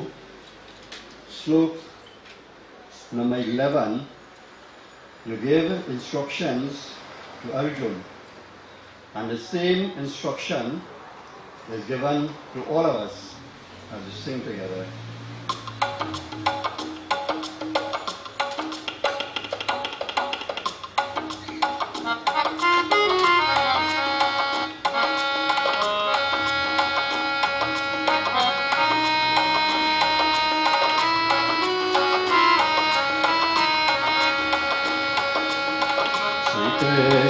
slok number 11, you gave instructions to Arjun, and the same instruction is given to all of us as we sing together.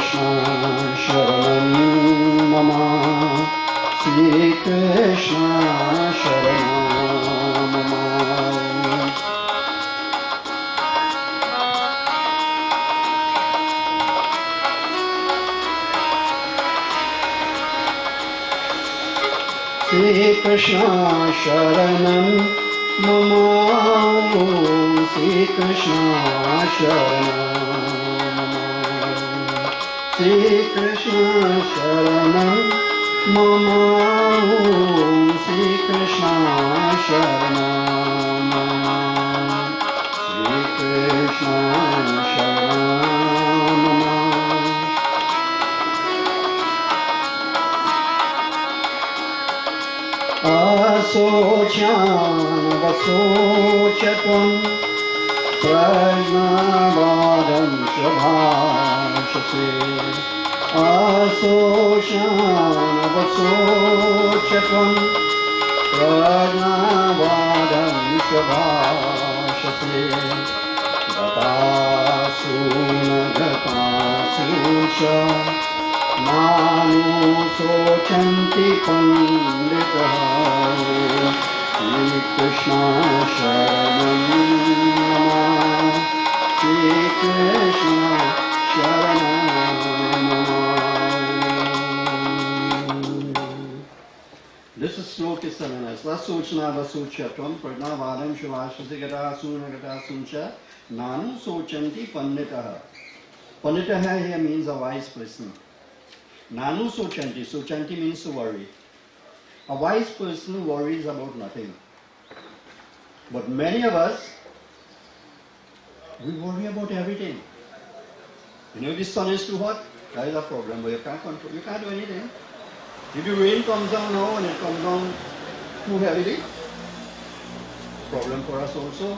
Krishna Sharanam Mama, Sri Krishna Sharanam Mama. Sri Krishna Sharanam Mama, Sri Krishna Sharanam. Sri Krishna Sharanam Mama, Sri Krishna Sharanam Mama, Sri Krishna Sharanam Mama. Asocyan vasocyatam prajnavadam shabhashate. Asocyan vasocyatam prajnavadam shabhashate. Gatasuna gatasuncha Nanu sochanti panditaha. Sri Krishna Sharanam Mama, Sri Krishna Sharanam Mama. This is slok is known as Vasochna Vasochatam Pradnavadam Shivashati Gata Suna Gata Suncha Nanu sochanti panditaha. Panditaha here means a wise person. Nanu sochanti. Sochanti means to worry. A wise person worries about nothing. But many of us, we worry about everything. You know, the sun is too hot, that is a problem, but you can't control, you can't do anything. If the rain comes down now and it comes down too heavily, problem for us also.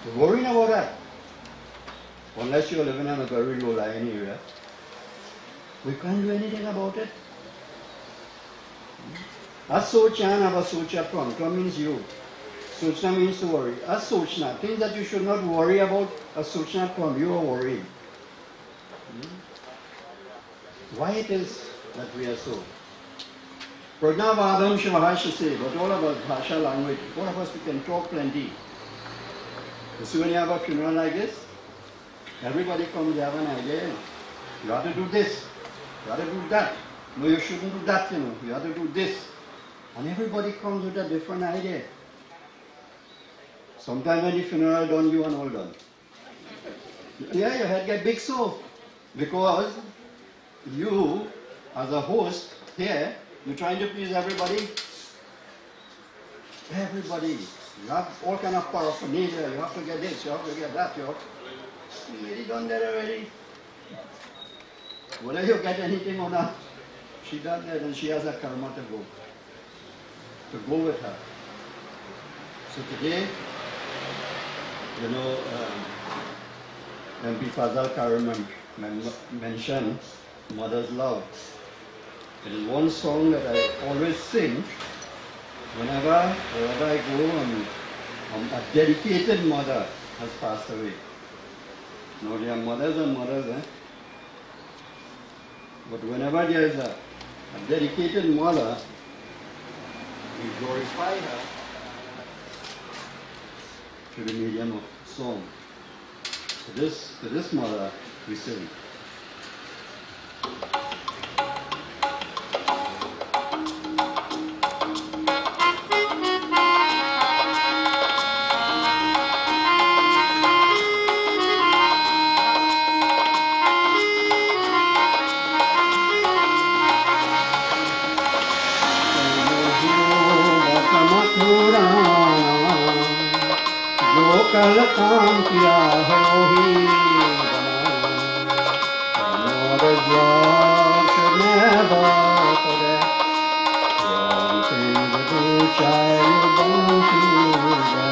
We're worrying about that. Unless you're living in a very low-lying area, we can't do anything about it. Asochana vasochapram. Tram means you. Sochna means to worry. Asochna, things that you should not worry about. Asochna tram, you are worrying. Why it is that we are so? Pragnavadam Shivahashase, but all about Bhasha language. All of us, we can talk plenty. So when you have a funeral like this, everybody comes, they have an idea. You have to do this. You have to do that. No, you shouldn't do that, you know. You have to do this. And everybody comes with a different idea. Sometimes when the funeral done, you are all done. Yeah, your head get big so. Because you, as a host here, you're trying to please everybody. Everybody. You have all kind of paraphernalia. You have to get this, you have to get that. You already done that already. Whether you get anything or not, she done that and she has a karma to go with her. So today, you know, MP Fazal Karim mentioned Mother's Love. It is one song that I always sing wherever I go and a dedicated mother has passed away. Now there are mothers and mothers, but whenever there is a dedicated mother, we glorify her through the medium of song. To this mother, we sing. Mathura कल काम किया है वही Mother's love should never forget wrong things that do child born to them.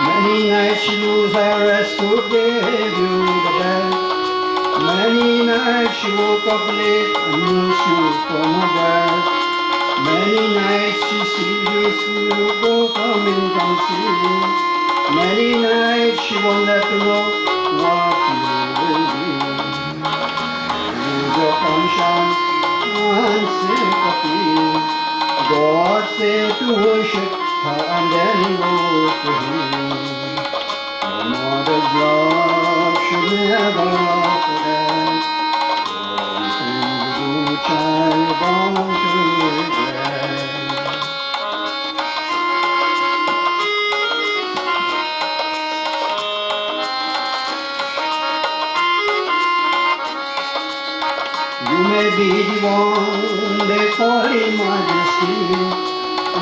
Many nights she lose her rest who gave you the best. Many nights she woke up late and missed you from her breast. Many nights she sees you sleep, you go come in, come see you. Many nights she wanted to know what you will do. Use your conscience and sympathy. God said to worship her and then go to him. Your mother's love should never forget. One thing you do, child, bound to regret. You may be the one they call in majesty.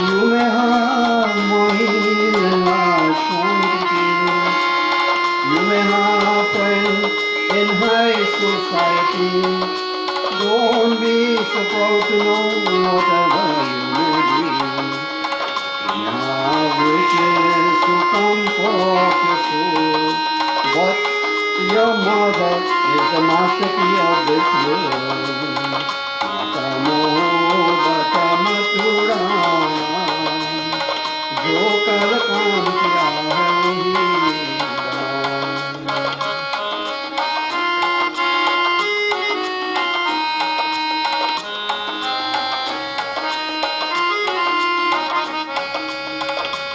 You may have money and large quantities. You may have friends in high society. Don't be so proud to know whatever you may be. You may have riches to comfort your soul, but your mother is the master key of this world. Matamo batamatura, jo kal kaam kiya hai wahi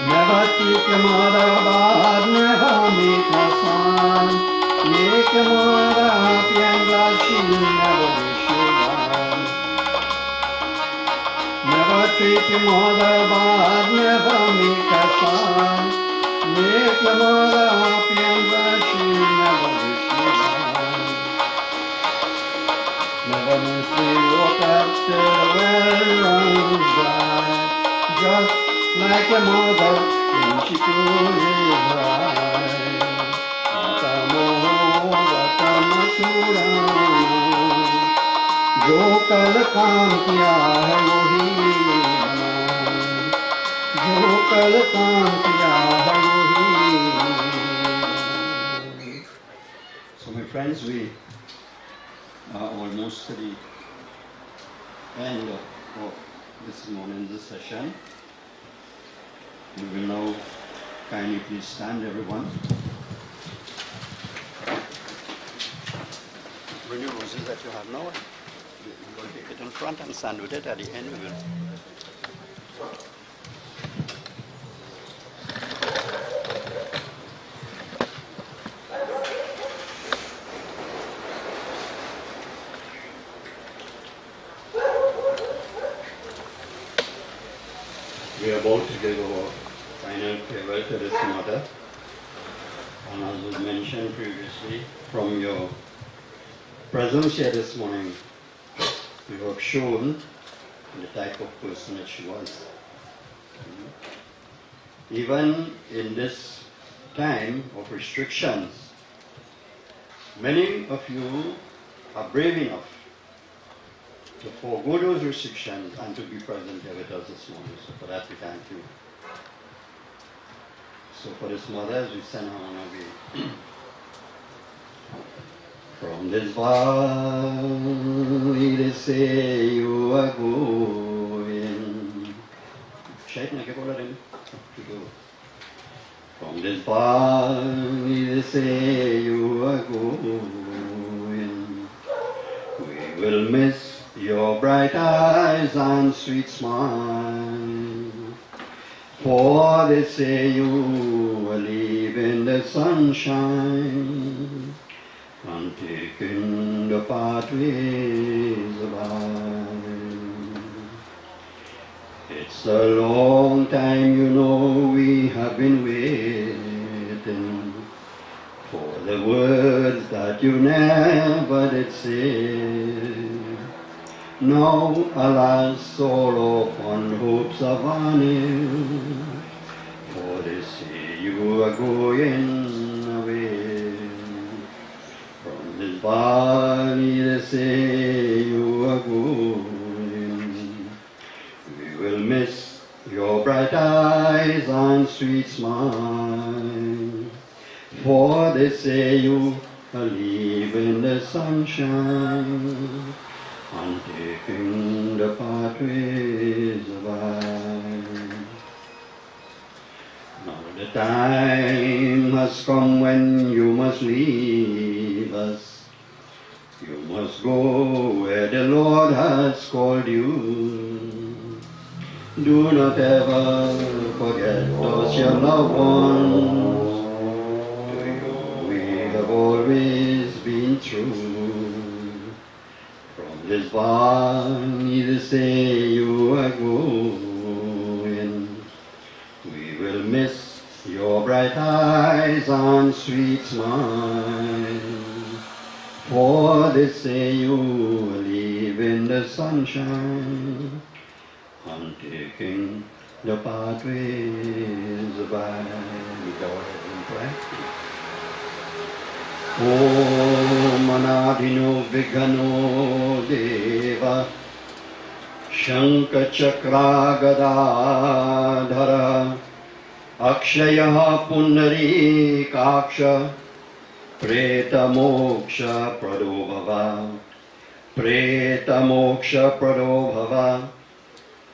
Never treat your mother bad, never make her sad. Make your mother happy and glad, she'll never wish you bad. Never treat your mother bad, never make her sad. Make your mother happy and glad, she'll never wish you bad. Never miss the water till the well runs dry. Just like a mother when she closes her eyes. Matamo batamatura, jo kal kaam kiya hai wahi bana. Jo kal kaam kiya hai wahi bana. So my friends, we are almost to the end of this morning's session. We will now kindly please stand, everyone. Bring your roses that you have now. We will take it in front and stand with it. At the end, we will. We are about to give our final farewell to this mother. And as was mentioned previously, from your presence here this morning, you have shown the type of person that she was. Even in this time of restrictions, many of you are brave enough to forego those restrictions and to be present here with us this morning. So for that we thank you. So for this mother, as we send her on our way. From this valley they say you are going. From this valley they say you are going. We will miss your bright eyes and sweet smile. For they say you will leave in the sunshine and taking the pathways of life. It's a long time, you know, we have been waiting for the words that that you never did see. Now, alas, all upon hopes are vanished, for they say you are going away. From this body they say you are going. We will miss your bright eyes and sweet smile, for they say you are leaving the sunshine and taking the pathways by. Now the time has come when you must leave us. You must go where the Lord has called you. Do not ever forget those your loved ones. To you we have always been true. From this valley they say you are going. We will miss your bright eyes and sweet smile, for they say you are leaving the sunshine and taking the pathways by. We go ahead and pray. Om Anadino Vigano Deva Shanka Chakra Gadadhara Akshaya Punari Kaksha Preta Moksha Pradobhava Preta Moksha Pradobhava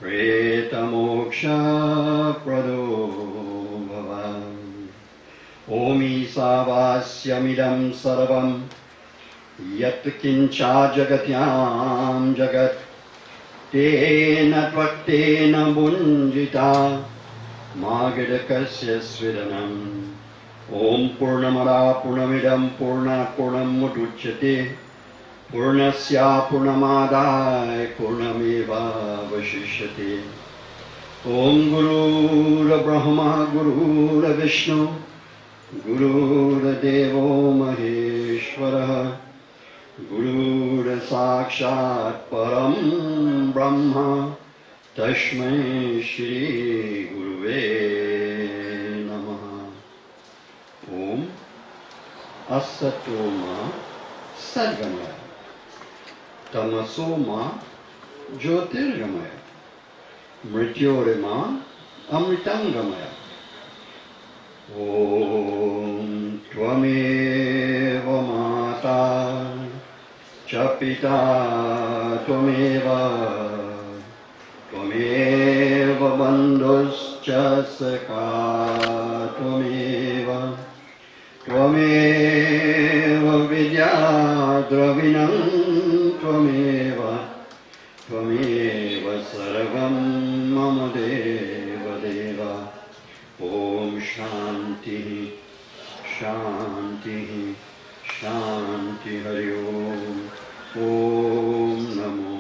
Preta Moksha Pradobhava Omi Savasyamidam Sarvam Yat Kincha Jagatyam Jagat Tena Tvaktena Bunjita Magadakasya Svidanam Om Purnamada Purnamidam Purna Purnam Muduchyate Purnasya Purnamadai Purnameva Vashishyate Om Guru Brahma Guru Vishnu Guru Devo Maheshwara Guru Sakshat Param Brahma Tashmai Shri Guruve Namaha. Om Asatoma Sadgamaya Tamasoma Jyotirgamaya Mrityorema Amritangamaya. Om Tvameva Mata Chapita Tvameva Tvameva Bandhuscha Sakha Tvameva Tvameva Vidya Dravinam Tvameva Tvameva Sarvam Mama Deva Deva. Om Shanti Shanti Shanti Hari Om. Om Namo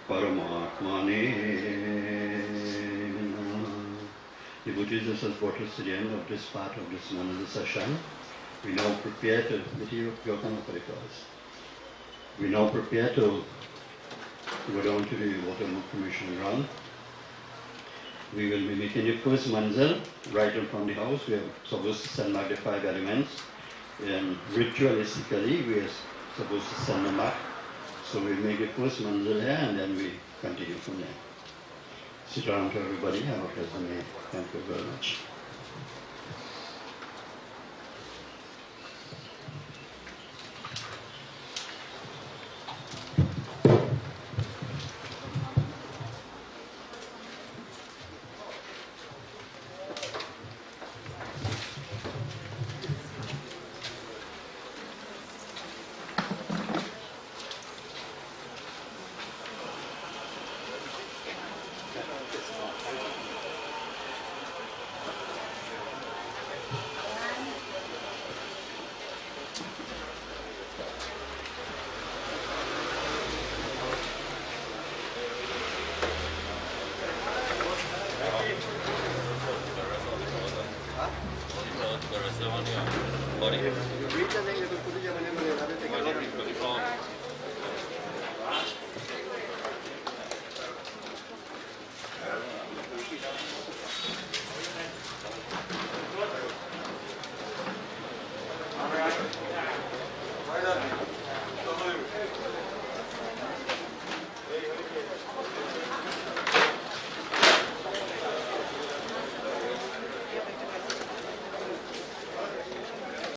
Paramatmane. Devotees, this has brought us to the end of this part of this morning's session. We now prepare to We now prepare to go down to the water commission ground. We will be making the first manzil right in front of the house. We are supposed to send back the 5 elements. Ritualistically, we are supposed to send them back. So we'll make the first manzil here and then we continue from there. Sit around to everybody. Have a pleasant day. Thank you very much. Read the name.